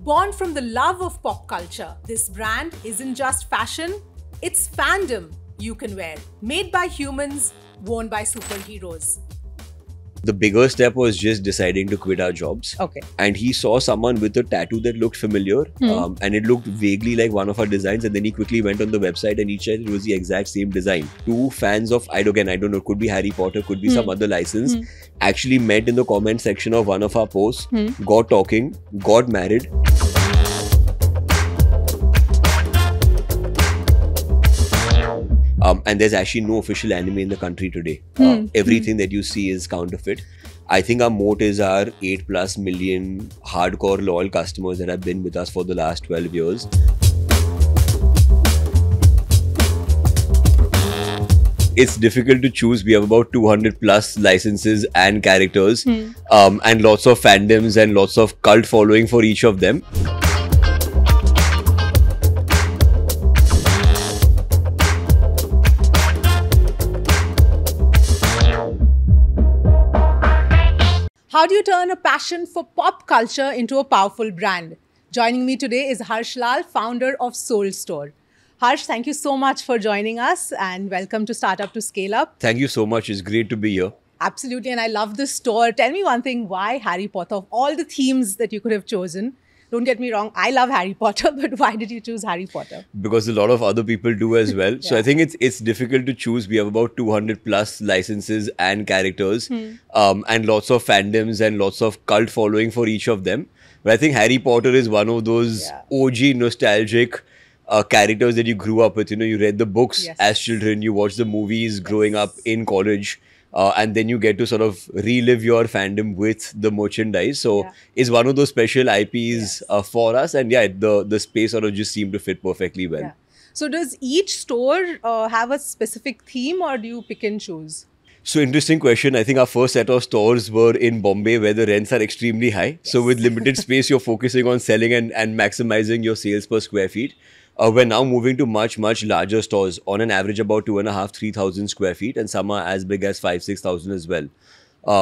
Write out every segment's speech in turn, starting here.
Born from the love of pop culture, this brand isn't just fashion, it's fandom you can wear. Made by humans, worn by superheroes. The bigger step was just deciding to quit our jobs. Okay. And he saw someone with a tattoo that looked familiar and it looked vaguely like one of our designs. And then he quickly went on the website and he said it was the exact same design. Two fans of, I don't know, could be Harry Potter, could be some other license, actually met in the comment section of one of our posts, got talking, got married. And there's actually no official anime in the country today. Everything that you see is counterfeit. I think our moat is our 8+ million hardcore loyal customers that have been with us for the last 12 years. It's difficult to choose. We have about 200+ licenses and characters and lots of fandoms and lots of cult following for each of them. How do you turn a passion for pop culture into a powerful brand? Joining me today is Harsh Lal, founder of Soul Store. Harsh, thank you so much for joining us and welcome to Startup to Scale Up. Thank you so much. It's great to be here. Absolutely, and I love this store. Tell me one thing, why Harry Potter? Of all the themes that you could have chosen, don't get me wrong, I love Harry Potter, but why did you choose Harry Potter? Because a lot of other people do as well. So I think it's difficult to choose. We have about 200+ licenses and characters and lots of fandoms and lots of cult following for each of them. But I think Harry Potter is one of those OG nostalgic characters that you grew up with. You know, you read the books as children, you watched the movies growing up in college. And then you get to sort of relive your fandom with the merchandise. So it's one of those special IPs for us. And the space sort of just seemed to fit perfectly well. Yeah. So does each store have a specific theme or do you pick and choose? So interesting question. I think our first set of stores were in Bombay where the rents are extremely high. So with limited space, you're focusing on selling and maximizing your sales per square feet. We're now moving to much larger stores, on an average about 2,500-3,000 square feet, and some are as big as 5,000-6,000 as well.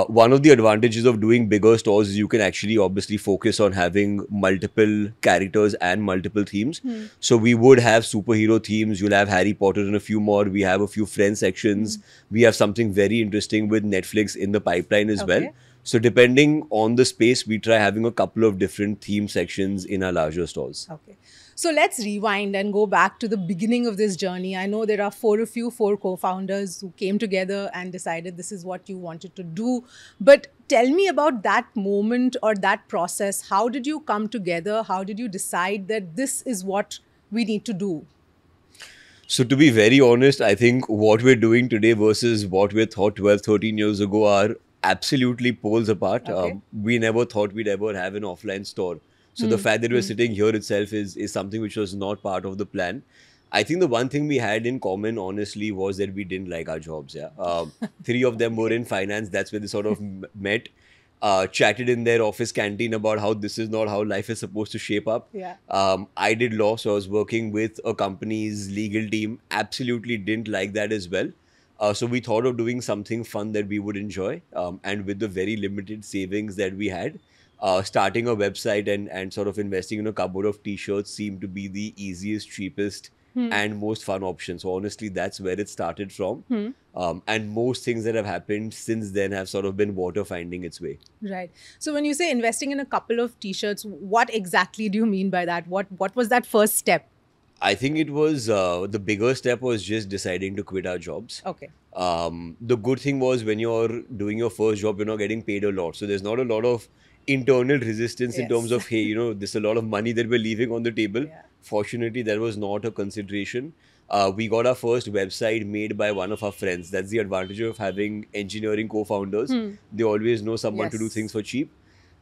One of the advantages of doing bigger stores is you can actually obviously focus on having multiple characters and multiple themes. So we would have superhero themes, you'll have Harry Potter and a few more. We have a few Friends sections. We have something very interesting with Netflix in the pipeline as well. So depending on the space, we try having a couple of different theme sections in our larger stores. Okay. So let's rewind and go back to the beginning of this journey. I know there are four co-founders who came together and decided this is what you wanted to do. But tell me about that moment or that process. How did you come together? How did you decide that this is what we need to do? So to be very honest, I think what we're doing today versus what we thought 12, 13 years ago are absolutely poles apart. We never thought we'd ever have an offline store. So the fact that we're sitting here itself is something which was not part of the plan. I think the one thing we had in common, honestly, was that we didn't like our jobs. Three of them were in finance. That's where they sort of met, chatted in their office canteen about how this is not how life is supposed to shape up. I did law, so I was working with a company's legal team. Absolutely didn't like that as well. So we thought of doing something fun that we would enjoy. And with the very limited savings that we had, starting a website and sort of investing in a cupboard of t-shirts seemed to be the easiest, cheapest and most fun option. So honestly, that's where it started from. And most things that have happened since then have sort of been water finding its way. Right. So when you say investing in a couple of t-shirts, what exactly do you mean by that? What was that first step? I think it was, the bigger step was just deciding to quit our jobs. Okay. The good thing was when you're doing your first job, you're not getting paid a lot. So there's not a lot of internal resistance in terms of, hey, you know, there's a lot of money that we're leaving on the table. Fortunately, that was not a consideration. We got our first website made by one of our friends. That's the advantage of having engineering co-founders. They always know someone to do things for cheap.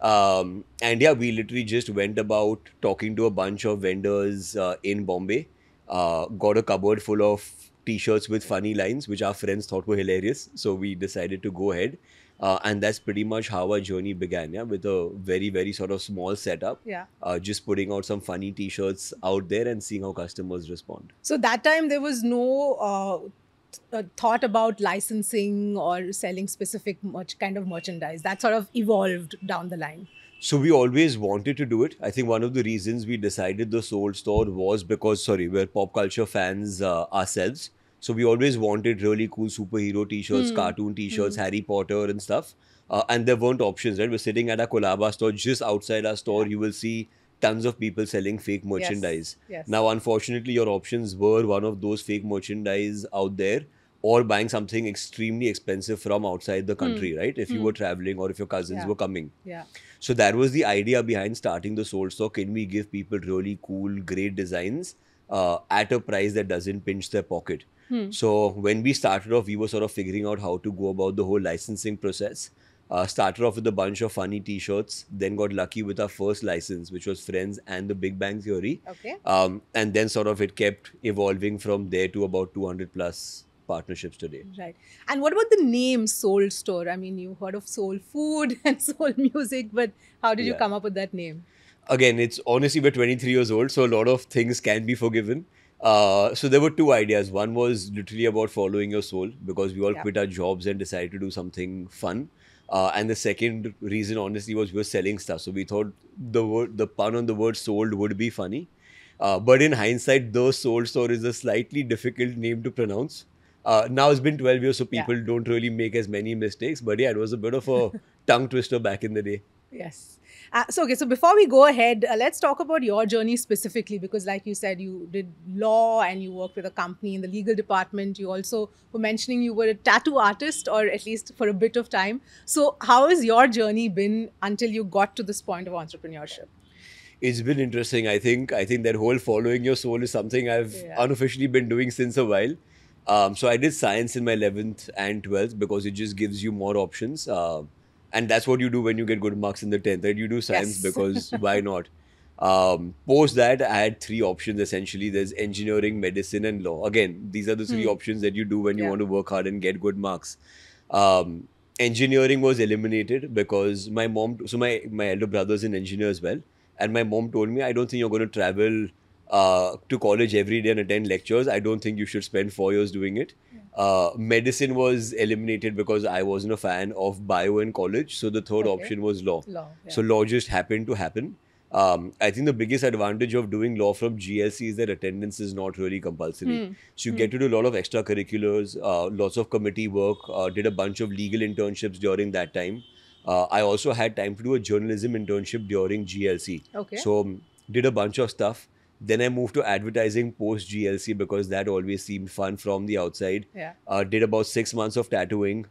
And we literally just went about talking to a bunch of vendors in Bombay, got a cupboard full of t-shirts with funny lines, which our friends thought were hilarious. So we decided to go ahead. And that's pretty much how our journey began, with a very sort of small setup. Just putting out some funny t-shirts out there and seeing how customers respond. So that time there was no thought about licensing or selling specific kind of merchandise. That sort of evolved down the line. So we always wanted to do it. I think one of the reasons we decided the Soul Store was because, sorry, we're pop culture fans ourselves. So we always wanted really cool superhero t-shirts, cartoon t-shirts, Harry Potter and stuff. And there weren't options, right? We're sitting at a Kolaba store. Just outside our store, Yeah. you will see tons of people selling fake Yes. merchandise. Yes. Now, unfortunately, your options were one of those fake merchandise out there, or buying something extremely expensive from outside the country, right? If you were traveling or if your cousins Yeah. were coming. Yeah. So that was the idea behind starting the Soul Store. Can we give people really cool, great designs at a price that doesn't pinch their pocket? So when we started off, we were sort of figuring out how to go about the whole licensing process. Started off with a bunch of funny T-shirts, then got lucky with our first license, which was Friends and The Big Bang Theory. Okay. And then sort of it kept evolving from there to about 200 plus partnerships today. Right. And what about the name Soul Store? I mean, you heard of soul food and soul music, but how did you Yeah. come up with that name? Again, it's honestly, we're 23 years old, so a lot of things can be forgiven. So there were two ideas. One was literally about following your soul because we all Yeah. quit our jobs and decided to do something fun. And the second reason, honestly, was we were selling stuff. So we thought the pun on the word sold would be funny. But in hindsight, the Soul Store is a slightly difficult name to pronounce. Now it's been 12 years, so Yeah. people don't really make as many mistakes. But yeah, it was a bit of a tongue twister back in the day. Yes. So before we go ahead, let's talk about your journey specifically because, like you said, you did law and you worked with a company in the legal department. You also were mentioning you were a tattoo artist, or at least for a bit of time. So, how has your journey been until you got to this point of entrepreneurship? It's been interesting. I think that whole following your soul is something I've Yeah. unofficially been doing since a while. So I did science in my 11th and 12th because it just gives you more options. And that's what you do when you get good marks in the 10th, right? You do science Yes. because why not? Post that, I had three options essentially. There's engineering, medicine, and law. Again, these are the three options that you do when you Yeah. want to work hard and get good marks. Um, Engineering was eliminated because my elder brother's an engineer as well, and my mom told me, I don't think you're going to travel to college every day and attend lectures. I don't think you should spend 4 years doing it. Medicine was eliminated because I wasn't a fan of bio in college, so the third Okay. option was law. Law. So Yeah. law just happened to happen. I think the biggest advantage of doing law from GLC is that attendance is not really compulsory. So you get to do a lot of extracurriculars, lots of committee work, did a bunch of legal internships during that time. I also had time to do a journalism internship during GLC. Okay. So did a bunch of stuff. Then I moved to advertising post GLC because that always seemed fun from the outside. Yeah. Did about 6 months of tattooing,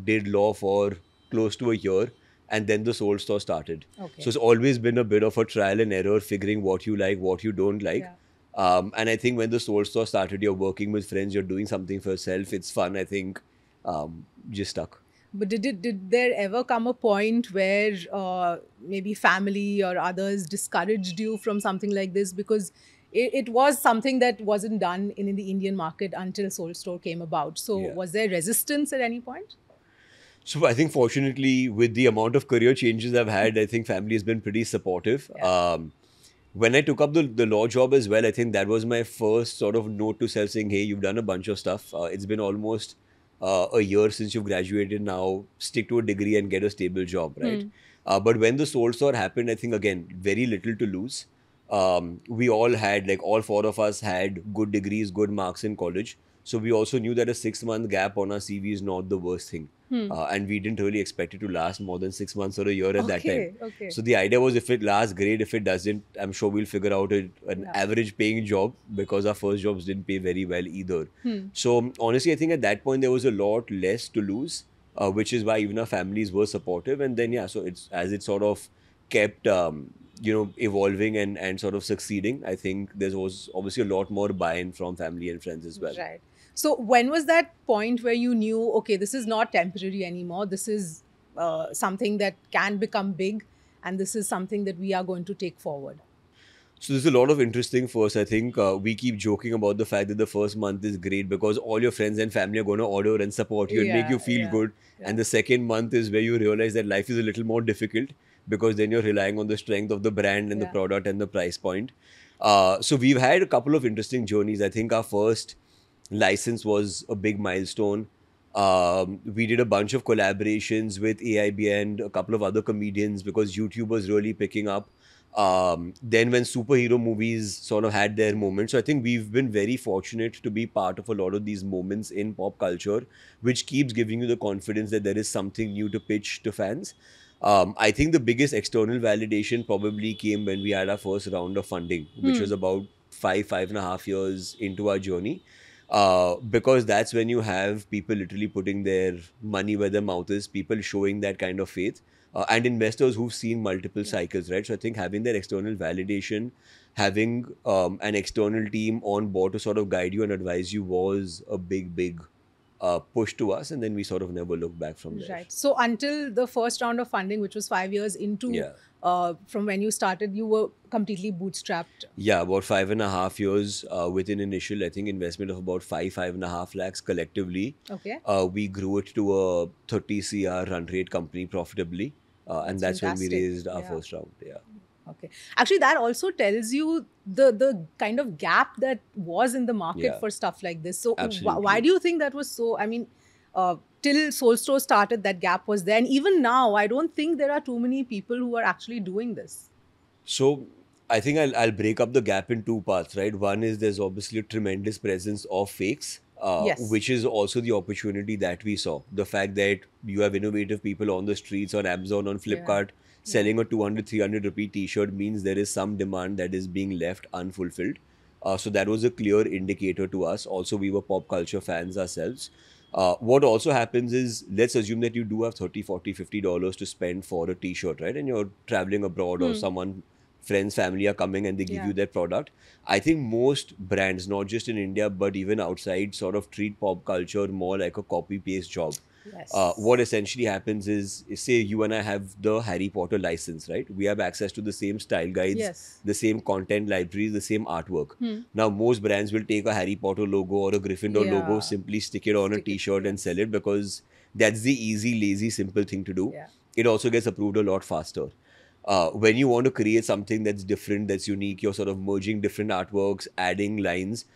did law for close to a year, and then the Soul Store started. Okay. So it's always been a bit of a trial and error, figuring what you like, what you don't like. Yeah. And I think when the Soul Store started, you're working with friends, you're doing something for yourself. It's fun. I think just stuck. But did there ever come a point where maybe family or others discouraged you from something like this because it was something that wasn't done in the Indian market until Soul Store came about? So Yeah. was there resistance at any point? So I think fortunately, with the amount of career changes I've had, I think family has been pretty supportive. Yeah. When I took up the law job as well, I think that was my first sort of note to self saying, hey, you've done a bunch of stuff. It's been almost a year since you've graduated now. Stick to a degree and get a stable job, right? But when the Soul Store happened, I think, again, very little to lose. We all had, like, all four of us had good degrees, good marks in college. So we also knew that a 6 month gap on our CV is not the worst thing. And we didn't really expect it to last more than 6 months or a year at that Okay, time. okay. So the idea was if it lasts, great. If it doesn't, I'm sure we'll figure out an Yeah. average paying job because our first jobs didn't pay very well either. Hmm. So honestly, I think at that point there was a lot less to lose, which is why even our families were supportive. And then, yeah, so it's as it sort of kept, evolving and sort of succeeding, I think there was obviously a lot more buy-in from family and friends as well. Right. So when was that point where you knew, okay, this is not temporary anymore. This is something that can become big, and this is something that we are going to take forward? So there's a lot of interesting first. I think we keep joking about the fact that the first month is great because all your friends and family are going to order and support you and make you feel Yeah. good. Yeah. And the second month is where you realize that life is a little more difficult because then you're relying on the strength of the brand and the Yeah. product and the price point. So we've had a couple of interesting journeys. I think our first license was a big milestone. We did a bunch of collaborations with AIB and a couple of other comedians because YouTube was really picking up. Then when superhero movies sort of had their moment, so I think we've been very fortunate to be part of a lot of these moments in pop culture, which keeps giving you the confidence that there is something new to pitch to fans. I think the biggest external validation probably came when we had our first round of funding, which was about 5.5 years into our journey. Because that's when you have people literally putting their money where their mouth is, people showing that kind of faith, and investors who've seen multiple cycles, right? So I think having that external validation, having an external team on board to sort of guide you and advise you was a big push to us, and then we sort of never looked back from there. Right. So until the first round of funding, which was 5 years into, Yeah. from when you started, you were completely bootstrapped. Yeah, about 5.5 years with an initial, I think, investment of about 5.5 lakhs collectively. Okay. We grew it to a 30 CR run rate company profitably. And that's when we fantastic. raised our Yeah. first round. Yeah. Okay. Actually, that also tells you the kind of gap that was in the market Yeah. for stuff like this. So Absolutely. why do you think that was so? I mean, till Soul Store started, that gap was there. And even now, I don't think there are too many people who are actually doing this. So I think I'll break up the gap in two parts, right? One is there's obviously a tremendous presence of fakes, Yes. which is also the opportunity that we saw. The fact that you have innovative people on the streets, on Amazon, on Flipkart, selling a 200, 300 rupee t-shirt means there is some demand that is being left unfulfilled. So that was a clear indicator to us. Also, we were pop culture fans ourselves. What also happens is, let's assume that you do have 30, 40, $50 to spend for a t-shirt, right? And you're traveling abroad or someone, friends, family are coming and they give Yeah. you their product. I think most brands, not just in India, but even outside, sort of treat pop culture more like a copy-paste job. Yes. What essentially happens is, say you and I have the Harry Potter license, right? We have access to the same style guides, Yes. the same content libraries, the same artwork. Now, most brands will take a Harry Potter logo or a Gryffindor logo, Yeah. simply stick it on a Stick it, t-shirt and yes. sell it because that's the easy, lazy, simple thing to do. Yeah. It also gets approved a lot faster. When you want to create something that's different, that's unique, you're sort of merging different artworks, adding lines.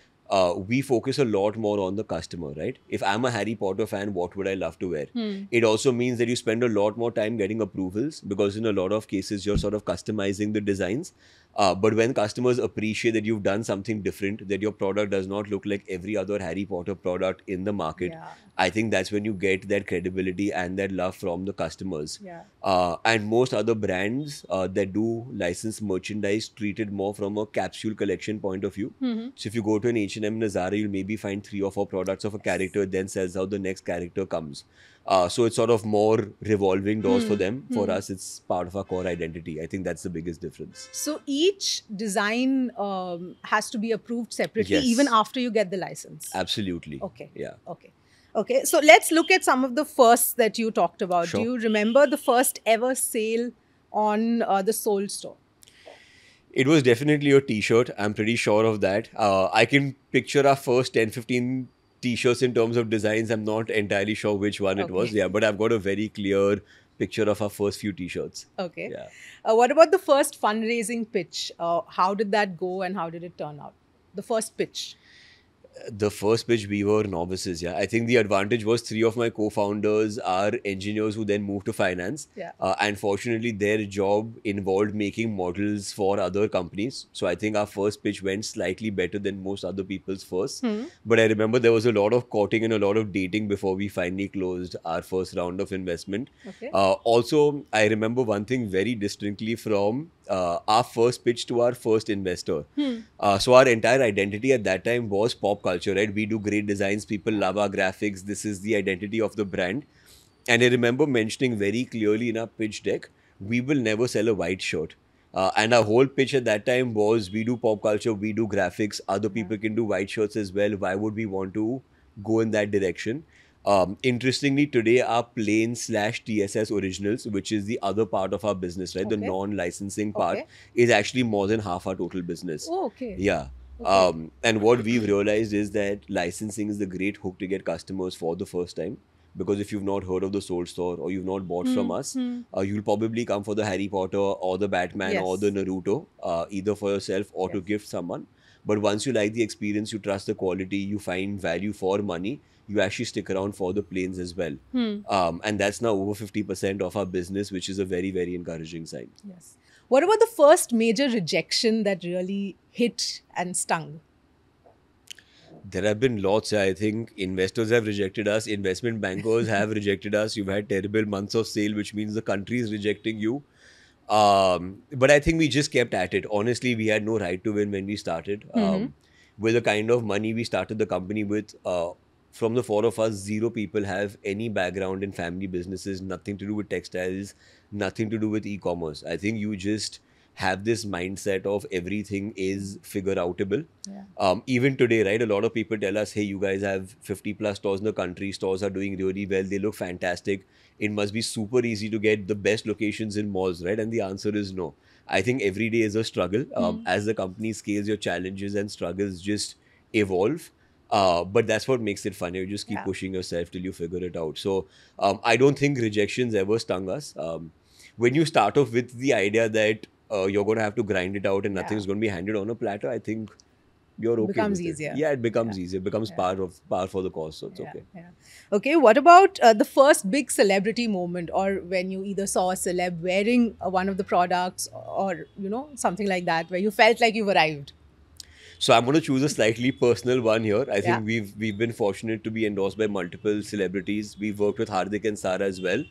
We focus a lot more on the customer, right? If I'm a Harry Potter fan, what would I love to wear? It also means that you spend a lot more time getting approvals because in a lot of cases, you're sort of customizing the designs. But when customers appreciate that you've done something different, that your product does not look like every other Harry Potter product in the market, Yeah. I think that's when you get that credibility and that love from the customers. Yeah. And most other brands that do license merchandise treat it more from a capsule collection point of view. So if you go to an H&M and a Zara, you'll maybe find 3 or 4 products of a character, then sells out the next character comes. So it's sort of more revolving doors for them. For us, it's part of our core identity. I think that's the biggest difference. So each design has to be approved separately, Yes. even after you get the license. Absolutely. Okay. Yeah. Okay. Okay. So let's look at some of the firsts that you talked about. Sure. Do you remember the first ever sale on the Soul Store? It was definitely a t-shirt. I'm pretty sure of that. I can picture our first 10, 15 t-shirts in terms of designs. I'm not entirely sure which one it was. Okay. Yeah, but I've got a very clear picture of our first few t-shirts. Okay. Yeah. What about the first fundraising pitch? How did that go and how did it turn out? The first pitch. The first pitch, we were novices. Yeah, I think the advantage was 3 of my co-founders are engineers who then moved to finance. Yeah. And fortunately, their job involved making models for other companies. So I think our first pitch went slightly better than most other people's first. But I remember there was a lot of courting and a lot of dating before we finally closed our first round of investment. Okay. Also, I remember one thing very distinctly from our first pitch to our first investor. So our entire identity at that time was pop culture, right? We do great designs, people love our graphics, this is the identity of the brand. And I remember mentioning very clearly in our pitch deck, we will never sell a white shirt. And our whole pitch at that time was, we do pop culture, we do graphics, other people can do white shirts as well. Why would we want to go in that direction? Interestingly, today our plain/TSS originals, which is the other part of our business, right? The Okay. non-licensing part Okay. is actually more than half our total business. Oh, okay. Yeah. And what we've realized is that licensing is the great hook to get customers for the first time. Because if you've not heard of the Soul Store or you've not bought from us, you'll probably come for the Harry Potter or the Batman or Yes. the Naruto, either for yourself or to Yes. gift someone. But once you like the experience, you trust the quality, you find value for money, you actually stick around for the planes as well. And that's now over 50% of our business, which is a very, very encouraging sign. Yes. What about the first major rejection that really hit and stung? There have been lots. I think investors have rejected us, investment bankers have rejected us. You've had terrible months of sale, which means the country is rejecting you. But I think we just kept at it. Honestly, we had no right to win when we started. With the kind of money we started the company with, from the four of us, zero people have any background in family businesses, nothing to do with textiles, nothing to do with e-commerce. I think you just have this mindset of everything is figure outable. Yeah. Even today, right? A lot of people tell us, hey, you guys have 50 plus stores in the country. Stores are doing really well. They look fantastic. It must be super easy to get the best locations in malls, right? And the answer is no. I think every day is a struggle. As the company scales, your challenges and struggles just evolve. But that's what makes it fun. You just keep Yeah. pushing yourself till you figure it out. So I don't think rejections ever stung us. When you start off with the idea that you're going to have to grind it out and nothing's going to be handed on a platter, I think you're okay Becomes with it. easier. Yeah, it becomes easier. It becomes par for the course, so it's okay. Yeah. Okay. What about the first big celebrity moment, or when you either saw a celeb wearing one of the products, or something like that, where you felt like you've arrived? So I'm going to choose a slightly personal one here. I Yeah. think we've been fortunate to be endorsed by multiple celebrities. We've worked with Hardik and Sara as well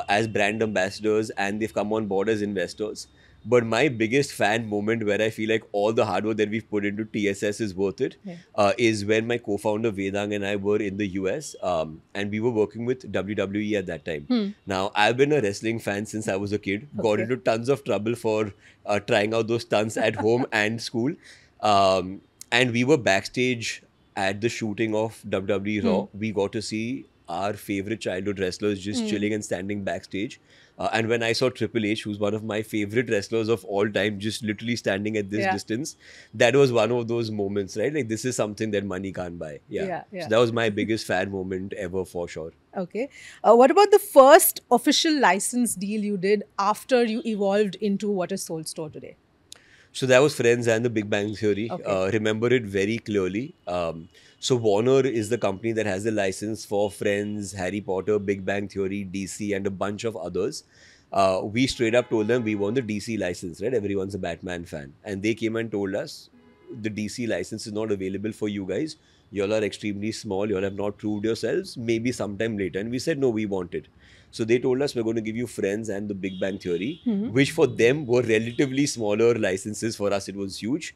as brand ambassadors, and they've come on board as investors. But my biggest fan moment, where I feel like all the hard work that we've put into TSS is worth it, is when my co-founder Vedang and I were in the US, and we were working with WWE at that time. Now, I've been a wrestling fan since I was a kid. Got into tons of trouble for trying out those stunts at home and school. And we were backstage at the shooting of WWE Raw. We got to see our favorite childhood wrestlers just chilling and standing backstage. And when I saw Triple H, who's one of my favorite wrestlers of all time, just literally standing at this distance, that was one of those moments, right? Like, this is something that money can't buy. Yeah. So that was my biggest fan moment ever, for sure. Okay. What about the first official license deal you did after you evolved into what is Soul Store today? So that was Friends and the Big Bang Theory. Remember it very clearly. So Warner is the company that has the license for Friends, Harry Potter, Big Bang Theory, DC, and a bunch of others. We straight up told them we want the DC license, right? Everyone's a Batman fan. And they came and told us the DC license is not available for you guys. You all are extremely small. You all have not proved yourselves. Maybe sometime later. And we said, no, we want it. So they told us we're going to give you Friends and the Big Bang Theory, which for them were relatively smaller licenses. For us, it was huge.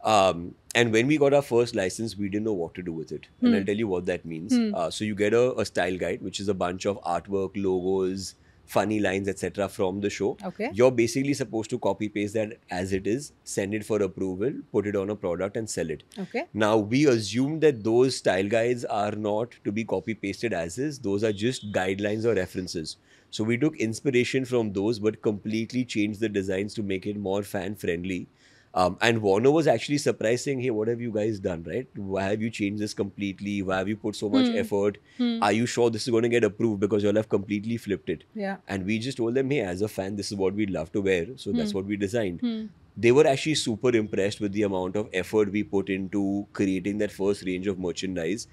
And when we got our first license, we didn't know what to do with it. And I'll tell you what that means. So you get a style guide, which is a bunch of artwork, logos, funny lines, etc. from the show. Okay. You're basically supposed to copy paste that as it is, send it for approval, put it on a product and sell it. Okay. Now, we assume that those style guides are not to be copy pasted as is. Those are just guidelines or references. So we took inspiration from those, but completely changed the designs to make it more fan friendly. And Warner was actually surprised, saying, hey, what have you guys done, right? Why have you changed this completely? Why have you put so much effort? Are you sure this is going to get approved? Because you'll have completely flipped it. Yeah. And we just told them, hey, as a fan, this is what we'd love to wear. So that's what we designed. They were actually super impressed with the amount of effort we put into creating that first range of merchandise.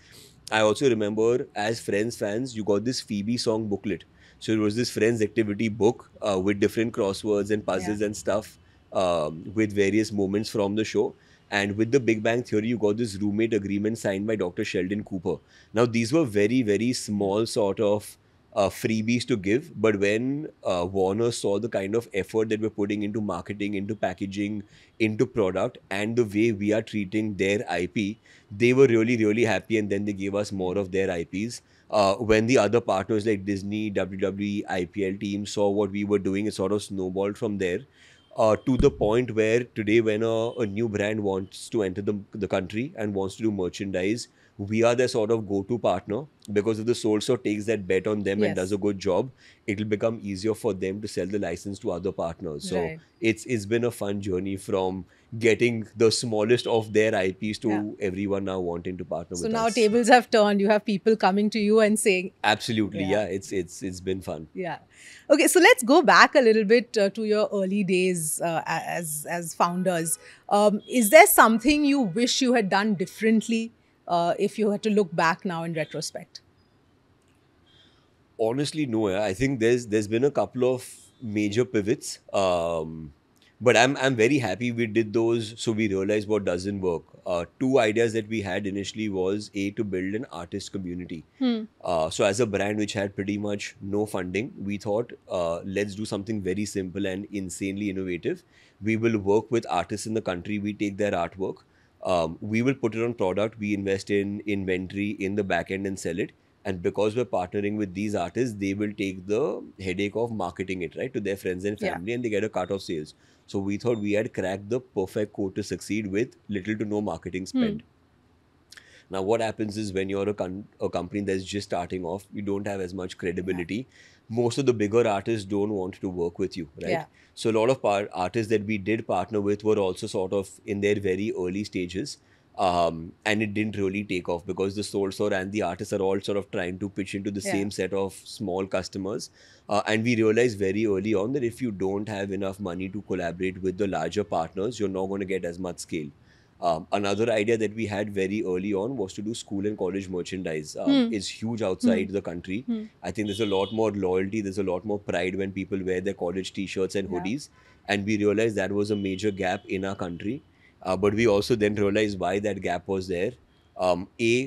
I also remember, as Friends fans, you got this Phoebe song booklet. So it was this Friends activity book with different crosswords and puzzles and stuff. With various moments from the show. And with the Big Bang Theory, you got this roommate agreement signed by Dr. Sheldon Cooper. Now, these were very, very small sort of freebies to give. But when Warner saw the kind of effort that we're putting into marketing, into packaging, into product, and the way we are treating their IP, they were really, really happy. And then they gave us more of their IPs. When the other partners like Disney, WWE, IPL teams saw what we were doing, it sort of snowballed from there. To the point where today, when a new brand wants to enter the country and wants to do merchandise, we are their sort of go-to partner, because if the sole store takes that bet on them and does Yes. a good job, it'll become easier for them to sell the license to other partners. So Right. it's been a fun journey from getting the smallest of their IPs Yeah. to everyone now wanting to partner So with now us. tables have turned. You have people coming to you and saying, Absolutely, yeah. yeah. It's been fun. Yeah. Okay, so let's go back a little bit to your early days as founders. Is there something you wish you had done differently if you had to look back now in retrospect? Honestly, no. I think there's been a couple of major pivots, but I'm very happy we did those. So we realized what doesn't work. Two ideas that we had initially was to build an artist community. So as a brand which had pretty much no funding, we thought let's do something very simple and insanely innovative. We will work with artists in the country. We take their artwork. We will put it on product. We invest in inventory in the back end and sell it. And because we're partnering with these artists, they will take the headache of marketing it, right, to their friends and Yeah. family, and they get a cut of sales. So we thought we had cracked the perfect code to succeed with little to no marketing spend. Now, what happens is when you're a company that's just starting off, you don't have as much credibility. Most of the bigger artists don't want to work with you, right? Yeah. So a lot of artists that we did partner with were also sort of in their very early stages. And it didn't really take off because the sole store and the artists are all sort of trying to pitch into the Yeah. same set of small customers. And we realized very early on that if you don't have enough money to collaborate with the larger partners, you're not going to get as much scale. Another idea that we had very early on was to do school and college merchandise. It's huge outside the country. I think there's a lot more loyalty, there's a lot more pride when people wear their college t-shirts and Yeah. hoodies. And we realized that was a major gap in our country. But we also then realized why that gap was there.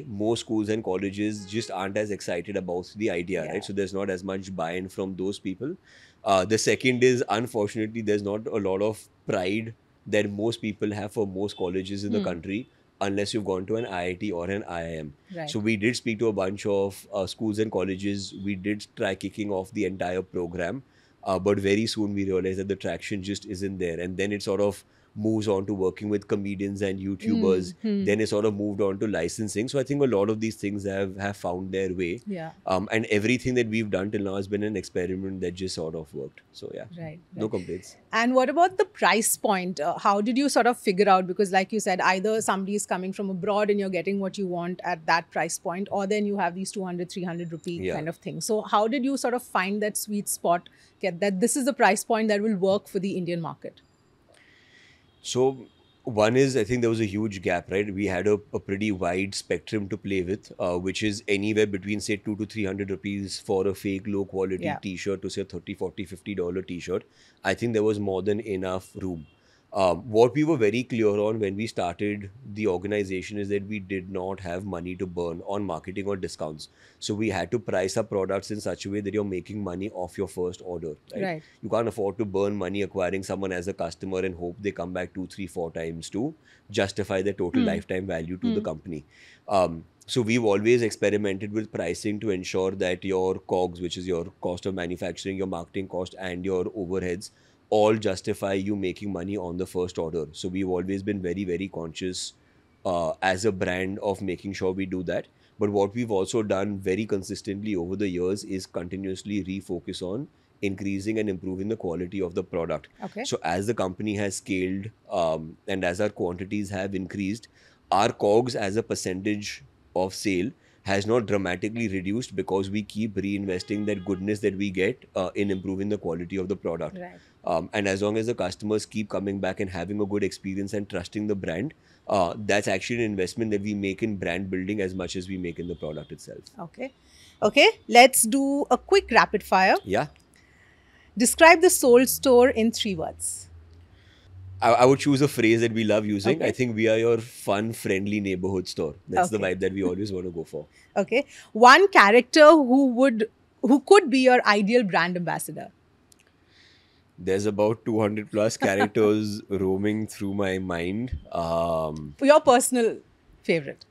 Most schools and colleges just aren't as excited about the idea, Yeah. right? So there's not as much buy-in from those people. The second is, unfortunately, there's not a lot of pride that most people have for most colleges in the country unless you've gone to an IIT or an IIM. Right. So we did speak to a bunch of schools and colleges. We did try kicking off the entire program, but very soon we realized that the traction just isn't there. And then it sort of moves on to working with comedians and YouTubers. Then it sort of moved on to licensing. So I think a lot of these things have found their way. Yeah. And everything that we've done till now has been an experiment that just sort of worked. So yeah, Right. no complaints. And what about the price point? How did you sort of figure out? Because, like you said, either somebody is coming from abroad and you're getting what you want at that price point, or then you have these 200, 300 rupee Yeah. kind of thing. So, how did you sort of find that sweet spot, get that this is the price point that will work for the Indian market? So one is, I think there was a huge gap, right? We had a pretty wide spectrum to play with, which is anywhere between say 2 to 300 rupees for a fake low quality Yeah. t-shirt to say 30, 40, $50 t-shirt. I think there was more than enough room. What we were very clear on when we started the organization is that we did not have money to burn on marketing or discounts. So we had to price our products in such a way that you're making money off your first order. Right. You can't afford to burn money acquiring someone as a customer and hope they come back 2, 3, 4 times to justify their total lifetime value to the company. So we've always experimented with pricing to ensure that your COGS, which is your cost of manufacturing, your marketing cost, and your overheads, all justify you making money on the first order. So we've always been very, very conscious as a brand of making sure we do that. But what we've also done very consistently over the years is continuously refocus on increasing and improving the quality of the product. Okay. So as the company has scaled and as our quantities have increased, our COGS as a percentage of sale has not dramatically reduced because we keep reinvesting that goodness that we get in improving the quality of the product. Right. And as long as the customers keep coming back and having a good experience and trusting the brand, that's actually an investment that we make in brand building as much as we make in the product itself. Okay. Okay. Let's do a quick rapid fire. Yeah. Describe the Soul Store in 3 words. I would choose a phrase that we love using. Okay. I think we are your fun, friendly neighborhood store. That's the Okay. vibe that we always want to go for. Okay. One character who could be your ideal brand ambassador. There's about 200 plus characters roaming through my mind. Your personal favorite.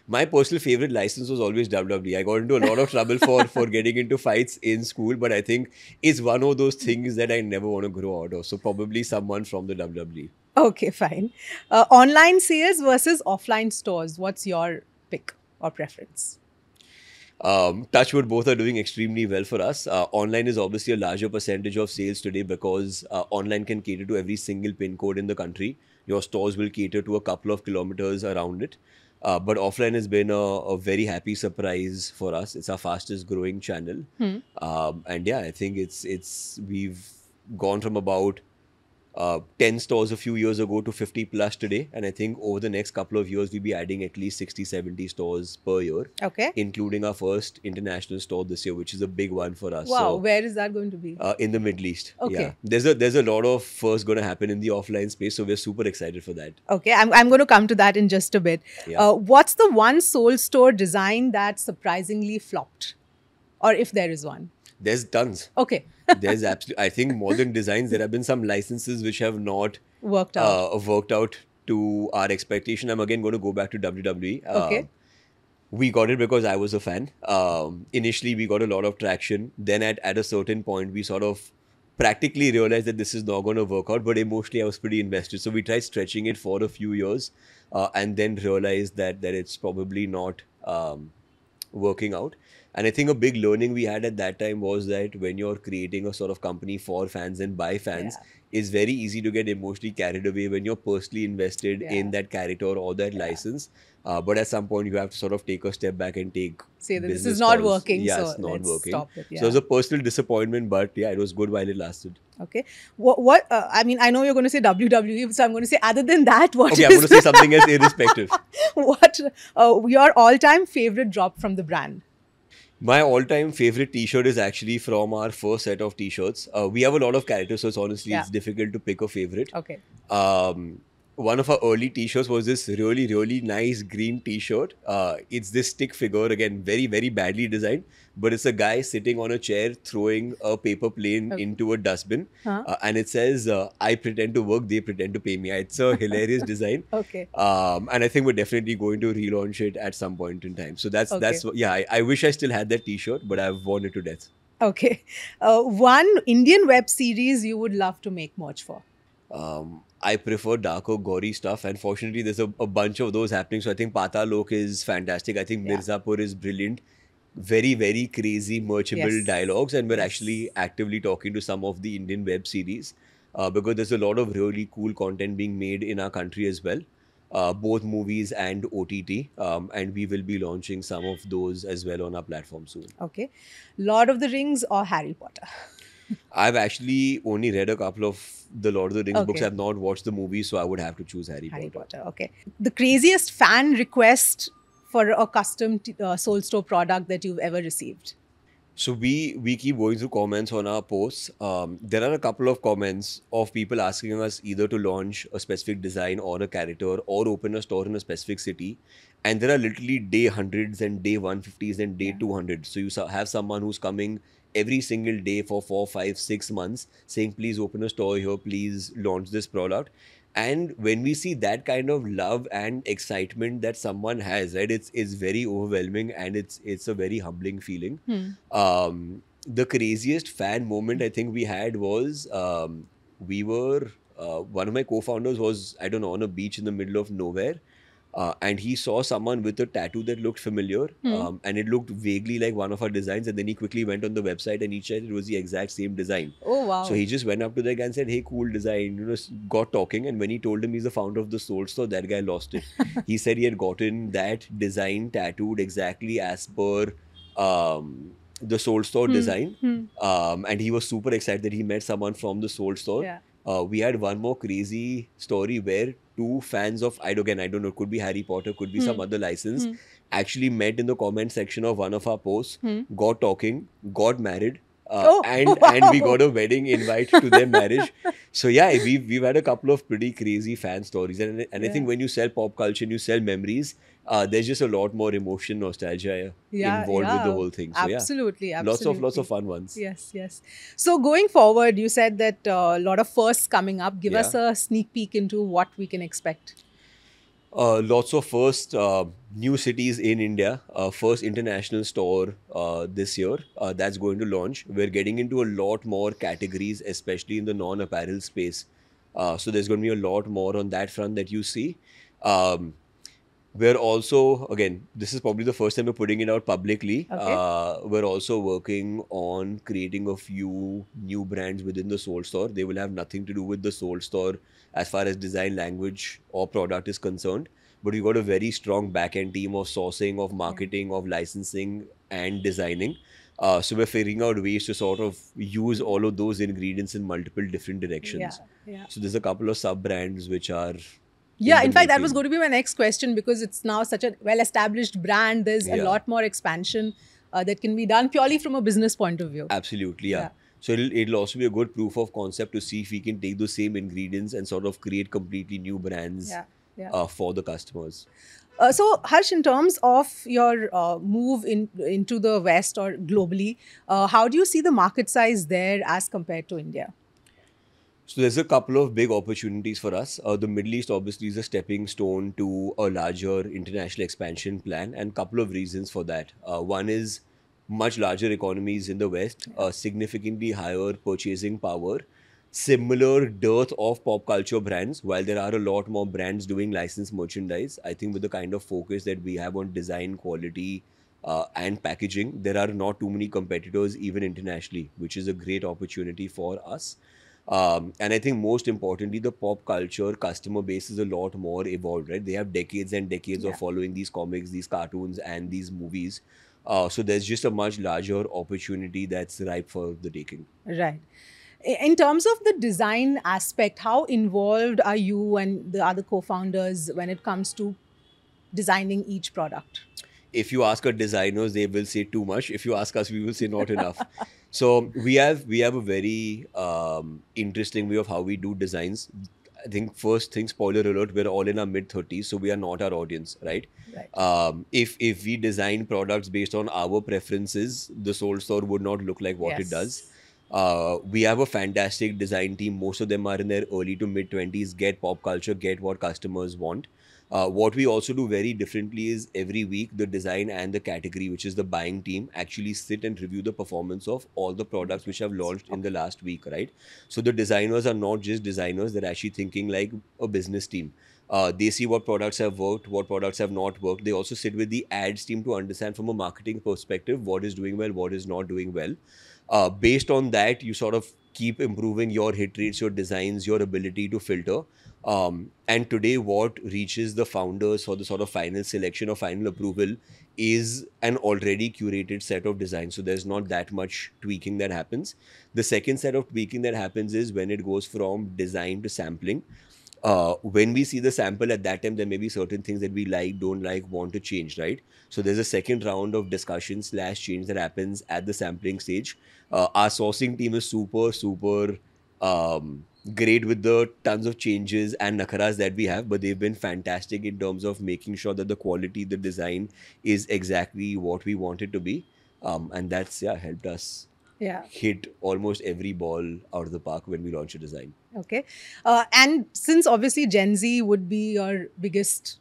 My personal favorite license was always WWE. I got into a lot of trouble for getting into fights in school, but I think it's one of those things that I never want to grow out of. So probably someone from the WWE. Okay, fine. Online sales versus offline stores. What's your pick or preference? Touchwood, both are doing extremely well for us. Online is obviously a larger percentage of sales today because online can cater to every single pin code in the country. Your stores will cater to a couple of kilometers around it. But offline has been a very happy surprise for us. It's our fastest growing channel. And yeah, I think we've gone from about 10 stores a few years ago to 50 plus today. And I think over the next couple of years, we'll be adding at least 60, 70 stores per year, Okay. including our first international store this year, which is a big one for us. Wow. So, Where is that going to be? in the Middle East. Okay. Yeah. There's a lot of firsts going to happen in the offline space. So we're super excited for that. Okay, I'm going to come to that in just a bit. Yeah. What's the one Soul Store design that surprisingly flopped? Or if there is one? There's tons. Okay. There's absolutely, I think more than designs, there have been some licenses which have not Worked out. worked out to our expectation. I'm again going to go back to WWE. Okay. We got it because I was a fan. Initially, we got a lot of traction. Then at a certain point, we sort of practically realized that this is not going to work out. But emotionally, I was pretty invested. So we tried stretching it for a few years and then realized that it's probably not working out. And I think a big learning we had at that time was that when you're creating a sort of company for fans and by fans, it's very easy to get emotionally carried away when you're personally invested in that character or that license. But at some point, you have to sort of take a step back and say that this business is not calls. working. Yeah, So it's not let's working. stop it. So it was a personal disappointment, but yeah, it was good while it lasted. Okay. What I mean, I know you're going to say WWE, so I'm going to say other than that, what Okay, is I'm going to say something else irrespective. what your all-time favorite drop from the brand? My all-time favorite T-shirt is actually from our first set of T-shirts. We have a lot of characters, so it's difficult to pick a favorite. Okay. One of our early T-shirts was this really, really nice green T-shirt. It's this stick figure, again, very, very badly designed, but it's a guy sitting on a chair throwing a paper plane into a dustbin. And it says, I pretend to work, they pretend to pay me. It's a hilarious design. Okay. And I think we're definitely going to relaunch it at some point in time. So I wish I still had that T-shirt, but I've worn it to death. Okay. One Indian web series you would love to make merch for? I prefer darker, gory stuff. Unfortunately, there's a bunch of those happening. So I think Patal Lok is fantastic. I think Mirzapur is brilliant. Very, very crazy, merchable dialogues. And we're actually actively talking to some of the Indian web series because there's a lot of really cool content being made in our country as well. Both movies and OTT. And we will be launching some of those as well on our platform soon. Okay. Lord of the Rings or Harry Potter? I've actually only read a couple of the Lord of the Rings books. I've not watched the movies, so I would have to choose Harry Potter. Okay. The craziest fan request for a custom Soul Store product that you've ever received? So we keep going through comments on our posts. There are a couple of comments of people asking us either to launch a specific design or a character or open a store in a specific city. And there are literally day 100s and day 150s and day 200s. So you have someone who's coming every single day for 4, 5, 6 months saying, please open a store here, please launch this product. And when we see that kind of love and excitement that someone has, right, it's very overwhelming and it's a very humbling feeling. The craziest fan moment I think we had was one of my co-founders was, I don't know, on a beach in the middle of nowhere. And he saw someone with a tattoo that looked familiar and it looked vaguely like one of our designs. And then he quickly went on the website and he said it was the exact same design. Oh, wow. So he just went up to the guy and said, hey, cool design, got talking. And when he told him he's the founder of the Soul Store, that guy lost it. He said he had gotten that design tattooed exactly as per the Soul Store design. And he was super excited that he met someone from the Soul Store. Yeah. We had one more crazy story where 2 fans of, I don't know, could be Harry Potter, could be some other license, actually met in the comment section of one of our posts, got talking, got married, and we got a wedding invite to their marriage. So yeah, we've had a couple of pretty crazy fan stories. And I think when you sell pop culture and you sell memories, there's just a lot more emotion, nostalgia involved with the whole thing. So absolutely. Lots of fun ones. Yes. So going forward, you said that a lot of firsts coming up. Give us a sneak peek into what we can expect. Lots of first new cities in India. First international store this year that's going to launch. We're getting into a lot more categories, especially in the non-apparel space. So there's going to be a lot more on that front that you see. We're also, again, this is probably the first time we're putting it out publicly. Okay. We're also working on creating a few new brands within the Soul Store. They will have nothing to do with the Soul Store as far as design, language, or product is concerned. But we've got a very strong back end team of sourcing, of Yeah. marketing, of licensing, and designing. So we're figuring out ways to sort of use all of those ingredients in multiple different Yeah. directions. Yeah. So there's a couple of sub brands which are in Yeah, the in fact, that was making. going to be my next question because it's now such a well established brand. There's a Yeah. lot more expansion that can be done purely from a business point of view. Absolutely, yeah. Yeah. So it'll also be a good proof of concept to see if we can take those same ingredients and sort of create completely new brands Yeah. Yeah. for the customers. So, Harsh, in terms of your move into the West or globally, how do you see the market size there as compared to India? So there's a couple of big opportunities for us. The Middle East obviously is a stepping stone to a larger international expansion plan, and couple of reasons for that. One is much larger economies in the West, significantly higher purchasing power, similar dearth of pop culture brands. While there are a lot more brands doing licensed merchandise, I think with the kind of focus that we have on design, quality, and packaging, there are not too many competitors even internationally, which is a great opportunity for us. And I think most importantly, the pop culture customer base is a lot more evolved, right? They have decades and decades of Yeah. following these comics, these cartoons, and these movies. So there's just a much larger opportunity that's ripe for the taking. Right. In terms of the design aspect, how involved are you and the other co founders when it comes to designing each product? If you ask our designers, they will say too much. If you ask us, we will say not enough. So we have a very interesting way of how we do designs. I think first thing, spoiler alert, we're all in our mid 30s, so we are not our audience, right? Right. If we design products based on our preferences, the Soul Store would not look like what it does. Yes. We have a fantastic design team. Most of them are in their early to mid 20s, get pop culture, get what customers want. What we also do very differently is every week the design and the category, which is the buying team, actually sit and review the performance of all the products which have launched in the last week, right? So the designers are not just designers, they're actually thinking like a business team. They see what products have worked, what products have not worked. They also sit with the ads team to understand from a marketing perspective what is doing well, what is not doing well. Based on that, you sort of keep improving your hit rates, your designs, your ability to filter. And today, what reaches the founders for the sort of final selection or final approval is an already curated set of designs. So there's not that much tweaking that happens. The second set of tweaking that happens is when it goes from design to sampling. When we see the sample at that time, there may be certain things that we like, don't like, want to change, right? So there's a second round of discussion slash change that happens at the sampling stage. Our sourcing team is super great with the tons of changes and nakaras that we have, but they've been fantastic in terms of making sure that the quality, the design is exactly what we want it to be. And that's helped us Yeah. hit almost every ball out of the park when we launch a design. Okay. And since obviously Gen Z would be your biggest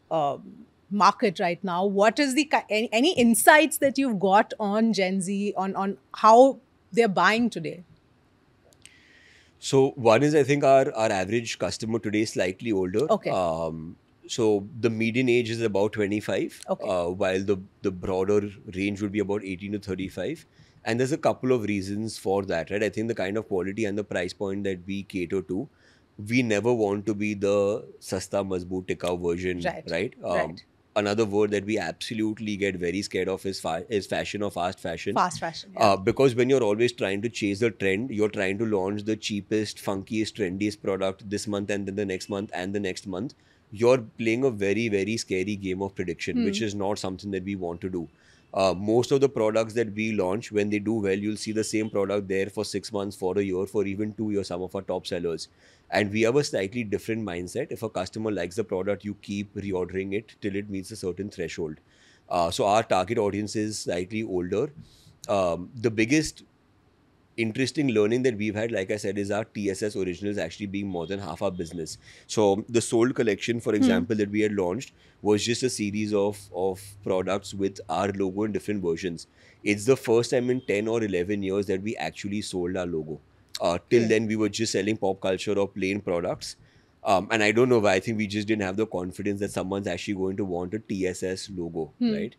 market right now, what is the any insights that you've got on Gen Z on how they're buying today? So one is I think our average customer today is slightly older. Okay. So the median age is about 25, Okay. while the broader range would be about 18 to 35. And there's a couple of reasons for that, right? I think the kind of quality and the price point that we cater to, we never want to be the sasta mazboot tikau version, Right. right? Right. Another word that we absolutely get very scared of is fashion or fast fashion. Fast fashion. Yeah. Because when you're always trying to chase the trend, you're trying to launch the cheapest, funkiest, trendiest product this month and then the next month and the next month. You're playing a very, very scary game of prediction, which is not something that we want to do. Most of the products that we launch, when they do well, you'll see the same product there for 6 months, for a year, for even 2 years, some of our top sellers. And we have a slightly different mindset. If a customer likes the product, you keep reordering it till it meets a certain threshold. So our target audience is slightly older. The biggest interesting learning that we've had, like I said, is our TSS originals actually being more than half our business. So the Sold collection, for example, that we had launched was just a series of products with our logo in different versions. It's the first time in 10 or 11 years that we actually sold our logo. Till Okay. then, we were just selling pop culture or plain products. And I don't know why. I think we just didn't have the confidence that someone's actually going to want a TSS logo, right?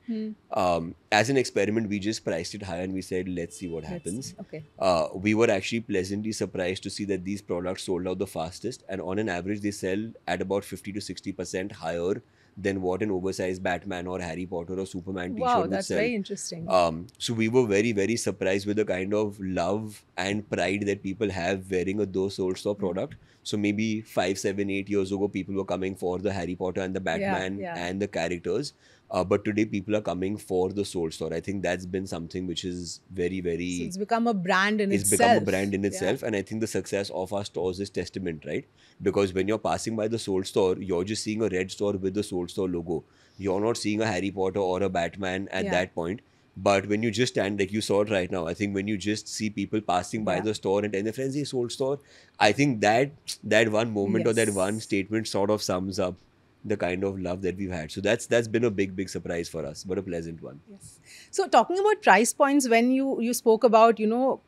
As an experiment, we just priced it high and we said, let's see what Let's happens. see. Okay. We were actually pleasantly surprised to see that these products sold out the fastest, and on an average, they sell at about 50 to 60% higher than what an oversized Batman or Harry Potter or Superman Wow, T-shirt would that's sell. very interesting. So we were very, very surprised with the kind of love and pride that people have wearing a Those Soul Store product. So maybe 5, 7, 8 years ago, people were coming for the Harry Potter and the Batman yeah. and the characters. But today, people are coming for the Soul Store. I think that's been something which is very, So very. it's become a brand in It's itself. become a brand in itself, and I think the success of our stores is testament, right? Because when you're passing by the Soul Store, you're just seeing a red store with the Soul Store logo. You're not seeing a Harry Potter or a Batman at Yeah. that point. But when you just stand, like you saw it right now, I think when you just see people passing by Yeah. the store and tell their friends, "Hey, Soul Store," I think that one moment or that Yes. one statement sort of sums up the kind of love that we've had. So that's been a big surprise for us, but a pleasant one. Yes. So talking about price points, when you spoke about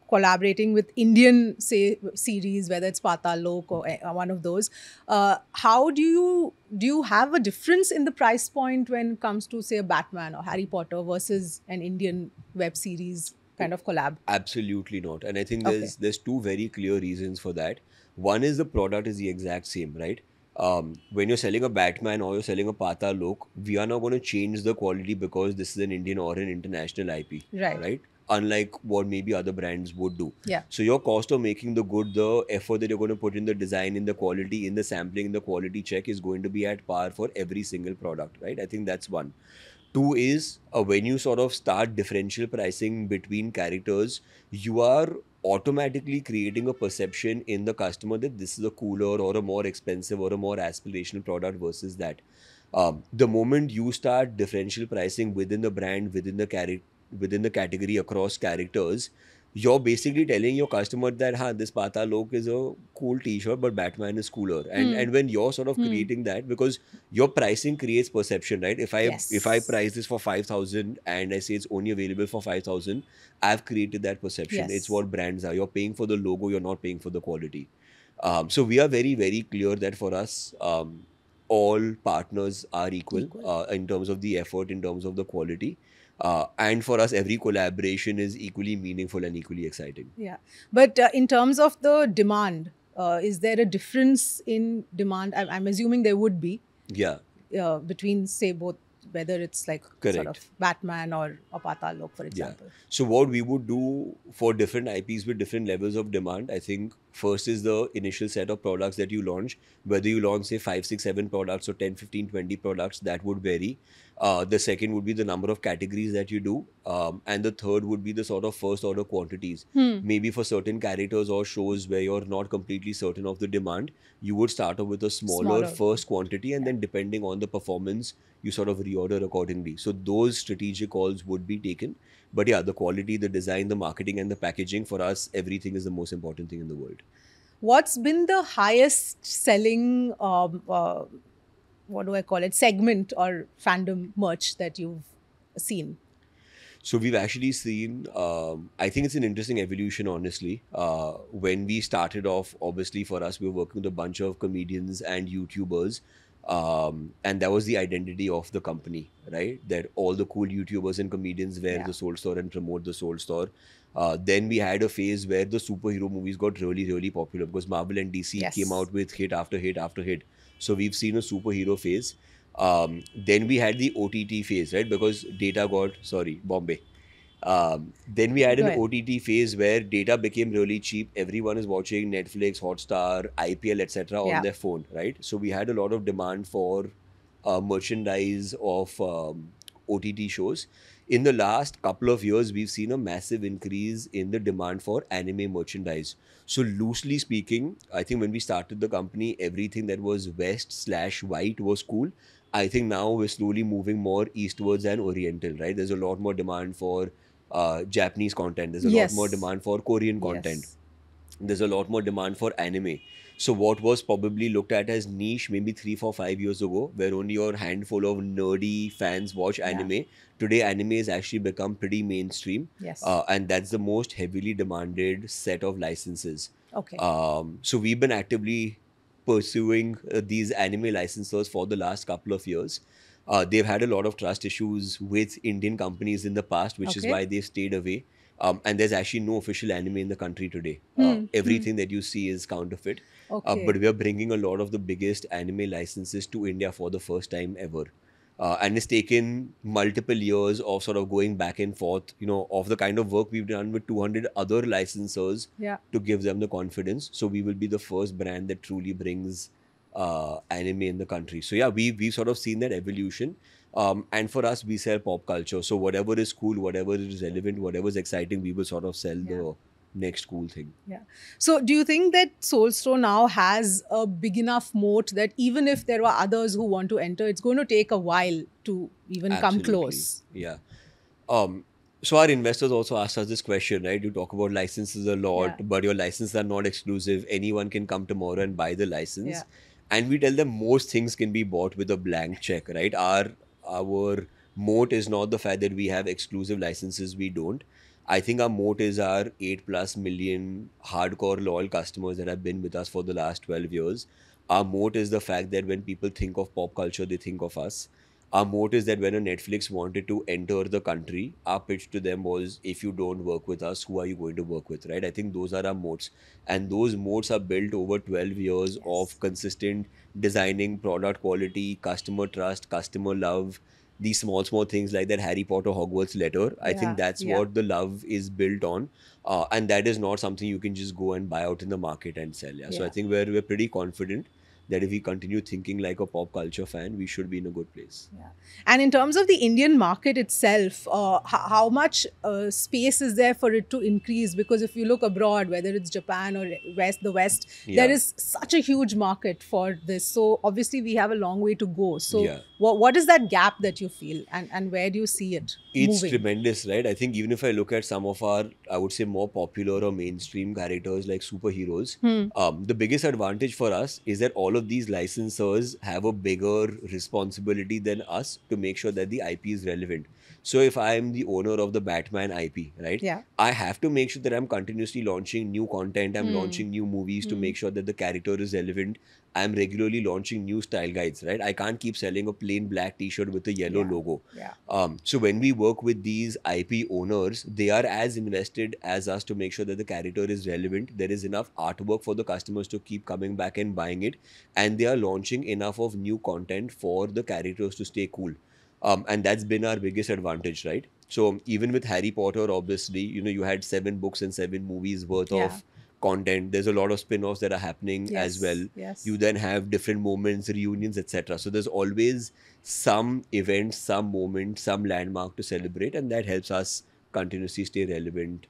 collaborating with Indian series, whether it's Patal Lok or one of those, how do you have a difference in the price point when it comes to say a Batman or Harry Potter versus an Indian web series kind of collab? Absolutely not. And I think Okay. there's two very clear reasons for that. One is the product is the exact same, right? When you're selling a Batman or you're selling a Pata Lok, we are not going to change the quality because this is an Indian or an international IP, Right. right? Unlike what maybe other brands would do. Yeah. So your cost of making the good, the effort that you're going to put in the design, in the quality, in the sampling, in the quality check is going to be at par for every single product, right? I think that's one. Two is when you sort of start differential pricing between characters, you are automatically creating a perception in the customer that this is a cooler or a more expensive or a more aspirational product versus that. The moment you start differential pricing within the brand, within the category across characters, you're basically telling your customer that this Pata Lok is a cool t-shirt, but Batman is cooler. And when you're sort of creating that, because your pricing creates perception, right? If I Yes. price this for 5,000 and I say it's only available for 5,000, I've created that perception. Yes. It's what brands are. You're paying for the logo, you're not paying for the quality. So we are very, very clear that for us, all partners are equal, in terms of the effort, in terms of the quality. And for us, every collaboration is equally meaningful and equally exciting. Yeah. But in terms of the demand, is there a difference in demand? I'm assuming there would be Yeah, between, say, both, whether it's like sort correct. of Batman or a Patal Lok, for Yeah. example. So what we would do for different IPs with different levels of demand, I think first is the initial set of products that you launch. Whether you launch say 5, 6, 7 products or 10, 15, 20 products, that would vary. The second would be the number of categories that you do. And the third would be the sort of first order quantities. Maybe for certain characters or shows where you're not completely certain of the demand, you would start off with a smaller first quantity, and then depending on the performance, you sort of reorder accordingly. So those strategic calls would be taken. But yeah, the quality, the design, the marketing, and the packaging, for us, everything is the most important thing in the world. What's been the highest selling, what do I call it, segment or fandom merch that you've seen? So we've actually seen, I think it's an interesting evolution, honestly. When we started off, obviously for us, we were working with a bunch of comedians and YouTubers. And that was the identity of the company, right? That all the cool YouTubers and comedians wear the Soul Store and promote the Soul Store. Then we had a phase where the superhero movies got really, really popular because Marvel and DC came out with hit after hit after hit. So we've seen a superhero phase. Then we had the OTT phase, right? Because Bombay. Then we had Go an ahead. OTT phase where data became really cheap. Everyone is watching Netflix, Hotstar, IPL, etc. on their phone, right? So we had a lot of demand for merchandise of OTT shows. In the last couple of years, we've seen a massive increase in the demand for anime merchandise. So loosely speaking, I think when we started the company, everything that was West/white was cool. I think now we're slowly moving more eastwards and oriental, right? There's a lot more demand for Japanese content. There's a lot more demand for Korean content. There's a lot more demand for anime. So what was probably looked at as niche maybe 3, 4, 5 years ago, where only your handful of nerdy fans watch anime, today anime has actually become pretty mainstream. Yes. And that's the most heavily demanded set of licenses. Okay. So we've been actively pursuing these anime licensors for the last couple of years. They've had a lot of trust issues with Indian companies in the past, which is Okay. why they've stayed away. And there's actually no official anime in the country today. Everything that you see is counterfeit. But Okay. we are bringing a lot of the biggest anime licenses to India for the first time ever. And it's taken multiple years of sort of going back and forth, of the kind of work we've done with 200 other licensors Yeah. to give them the confidence. So we will be the first brand that truly brings anime in the country. So yeah, we've sort of seen that evolution. And for us, we sell pop culture. So whatever is cool, whatever is relevant, whatever is exciting, we will sort of sell Yeah. the next cool thing. Yeah. So, do you think that Soulstore now has a big enough moat that even if there are others who want to enter, it's going to take a while to even come Absolutely. close? Yeah. So our investors also asked us this question, right? You talk about licenses a lot, Yeah. but your licenses are not exclusive. Anyone can come tomorrow and buy the license. Yeah. And we tell them most things can be bought with a blank check, right? Our moat is not the fact that we have exclusive licenses. We don't. I think our moat is our 8+ million hardcore loyal customers that have been with us for the last 12 years. Our moat is the fact that when people think of pop culture, they think of us. Our moat is that when a Netflix wanted to enter the country, our pitch to them was, if you don't work with us, who are you going to work with, right? I think those are our moats. And those moats are built over 12 years Yes. of consistent designing, product quality, customer trust, customer love, these small things like that Harry Potter Hogwarts letter. I think Yeah. that's Yeah. what the love is built on. And that is not something you can just go and buy out in the market and sell. Yeah. So I Yeah. think we're pretty confident that if we continue thinking like a pop culture fan, we should be in a good place. Yeah. And in terms of the Indian market itself, how much space is there for it to increase? Because if you look abroad, whether it's Japan or the West, there Yeah. is such a huge market for this. So obviously we have a long way to go. So Yeah. what is that gap that you feel, and where do you see it It's moving? tremendous, right? I think even if I look at some of our, I would say, more popular or mainstream characters like superheroes, the biggest advantage for us is that all of these licensors have a bigger responsibility than us to make sure that the IP is relevant. So if I am the owner of the Batman IP, right, Yeah. I have to make sure that I'm continuously launching new content, I'm launching new movies to make sure that the character is relevant. I'm regularly launching new style guides, right? I can't keep selling a plain black t-shirt with a yellow Yeah. logo. Yeah. So when we work with these IP owners, they are as invested as us to make sure that the character is relevant. There is enough artwork for the customers to keep coming back and buying it, and they are launching enough of new content for the characters to stay cool. And that's been our biggest advantage, right? So even with Harry Potter, obviously, you had 7 books and 7 movies worth Yeah. of content. There's a lot of spin-offs that are happening as Yes. well. Yes. You then have different moments, reunions, etc. So there's always some event, some moment, some landmark to celebrate, and that helps us continuously stay relevant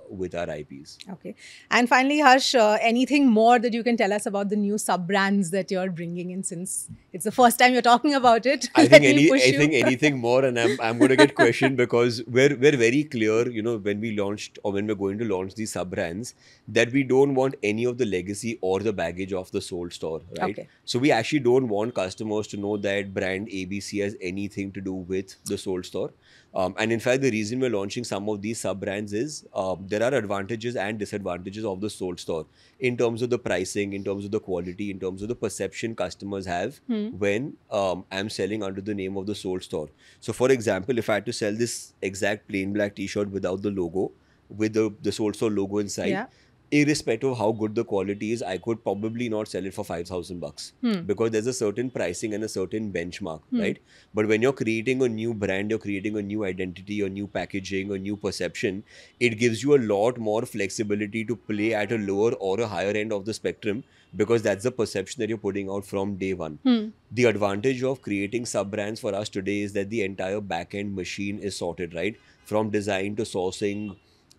with our IPs. Okay. And finally, Harsh, anything more that you can tell us about the new sub-brands that you're bringing in, since it's the first time you're talking about it? I Let think me push you. anything more, and I'm going to get questioned because we're very clear, when we launched or when we're going to launch these sub brands, that we don't want any of the legacy or the baggage of the Soulstore, right? Okay. So we actually don't want customers to know that brand ABC has anything to do with the Soulstore. And in fact, the reason we're launching some of these sub brands is there are advantages and disadvantages of the Soulstore in terms of the pricing, in terms of the quality, in terms of the perception customers have when I'm selling under the name of the Soulstore. So, for example, if I had to sell this exact plain black T-shirt without the logo, with the Soulstore logo inside, Yeah. irrespective of how good the quality is, I could probably not sell it for $5,000 because there's a certain pricing and a certain benchmark, right? But when you're creating a new brand, you're creating a new identity, a new packaging, a new perception, it gives you a lot more flexibility to play at a lower or a higher end of the spectrum because that's the perception that you're putting out from day one. The advantage of creating sub brands for us today is that the entire back end machine is sorted, right? From design to sourcing,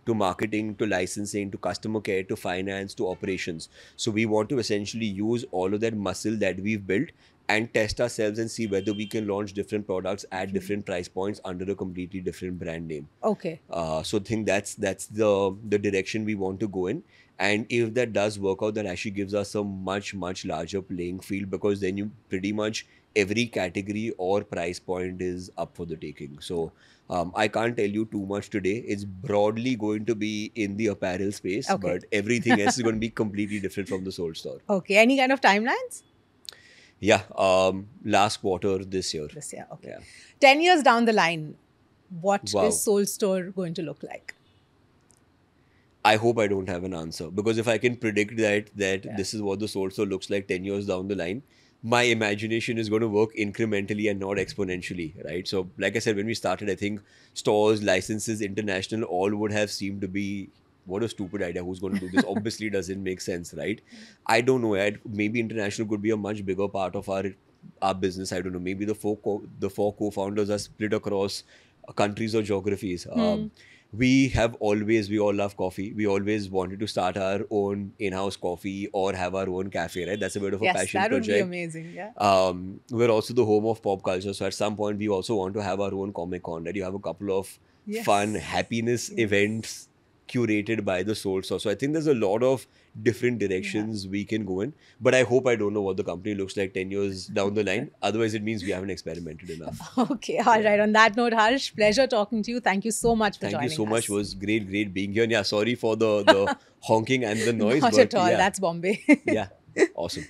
to marketing, to licensing, to customer care, to finance, to operations. So we want to essentially use all of that muscle that we've built and test ourselves and see whether we can launch different products at different price points under a completely different brand name. Okay. So I think that's the direction we want to go in. And if that does work out, that actually gives us a much larger playing field because then you pretty much every category or price point is up for the taking. So I can't tell you too much today. It's broadly going to be in the apparel space, Okay. but everything else is going to be completely different from the Soul Store. Okay. Any kind of timelines? Yeah, last quarter this year. This year. Okay. Yeah. 10 years down the line, what Wow. is Soul Store going to look like? I hope I don't have an answer, because if I can predict that Yeah. this is what the Soul Store looks like 10 years down the line, my imagination is going to work incrementally and not exponentially, right? So, like I said, when we started, I think stores, licenses, international, all would have seemed to be what a stupid idea. Who's going to do this? Obviously, doesn't make sense, right? I don't know. Maybe international could be a much bigger part of our business. I don't know. Maybe the four co-founders are split across countries or geographies. We all love coffee. We always wanted to start our own in-house coffee or have our own cafe, right? That's a bit of a Yes, passion that would be project. amazing. Yeah. We're also the home of pop culture. So at some point, we also want to have our own Comic Con, right? You have a couple of Yes. fun, happiness events curated by the Soul Store. So I think there's a lot of different directions we can go in. But I hope I don't know what the company looks like 10 years down the line. Otherwise, it means we haven't experimented enough. Okay. All right. On that note, Harsh, pleasure talking to you. Thank you so much for Thank joining you so us. much. It was great being here. And yeah, sorry for the honking and the noise. Not but at all. yeah, That's Bombay. yeah, awesome.